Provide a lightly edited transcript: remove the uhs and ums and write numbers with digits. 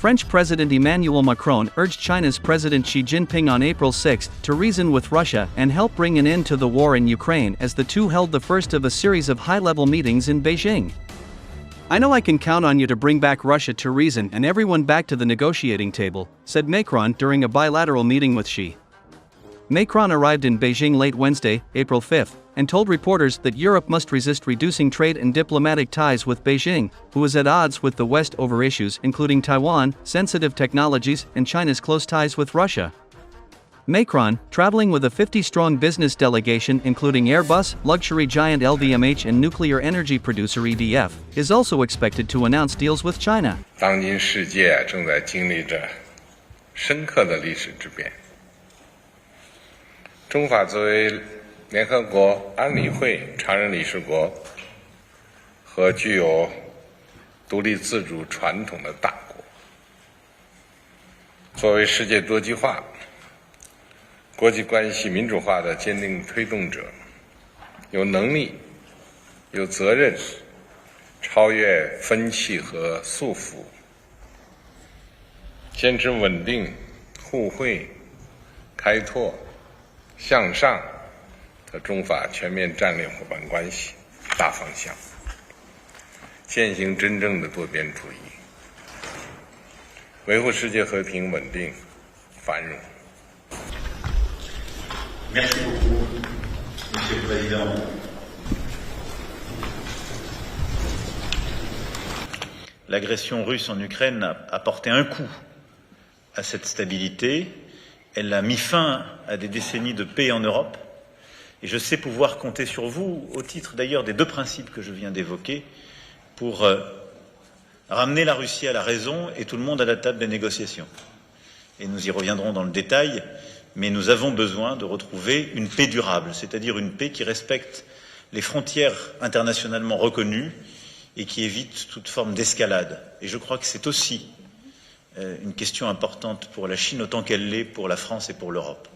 French President Emmanuel Macron urged China's President Xi Jinping on April 6 to reason with Russia and help bring an end to the war in Ukraine as the two held the first of a series of high-level meetings in Beijing. "I know I can count on you to bring back Russia to reason and everyone back to the negotiating table," said Macron during a bilateral meeting with Xi. Macron arrived in Beijing late Wednesday, April 5, and told reporters that Europe must resist reducing trade and diplomatic ties with Beijing, who is at odds with the West over issues including Taiwan, sensitive technologies, and China's close ties with Russia. Macron, traveling with a 50-strong business delegation including Airbus, luxury giant LVMH and nuclear energy producer EDF, is also expected to announce deals with China. 当今世界正在经历着深刻的历史之变。中法作为联合国安理会常任理事国和具有独立自主传统的大国，作为世界多极化、国际关系民主化的坚定推动者，有能力、有责任超越分歧和束缚，坚持稳定、互惠、开拓、向上的中法全面战略伙伴关系大方向，践行真正的多边主义，维护世界和平、稳定、繁荣。Merci beaucoup, Monsieur le Président. L'agression russe en Ukraine a porté un coup à cette stabilité. Elle a mis fin à des décennies de paix en Europe. Et je sais pouvoir compter sur vous, au titre d'ailleurs des deux principes que je viens d'évoquer, pour ramener la Russie à la raison et tout le monde à la table des négociations. Et nous y reviendrons dans le détail. Mais nous avons besoin de retrouver une paix durable, c'est-à-dire une paix qui respecte les frontières internationalement reconnues et qui évite toute forme d'escalade. Et je crois que c'est aussi une question importante pour la Chine autant qu'elle l'est pour la France et pour l'Europe.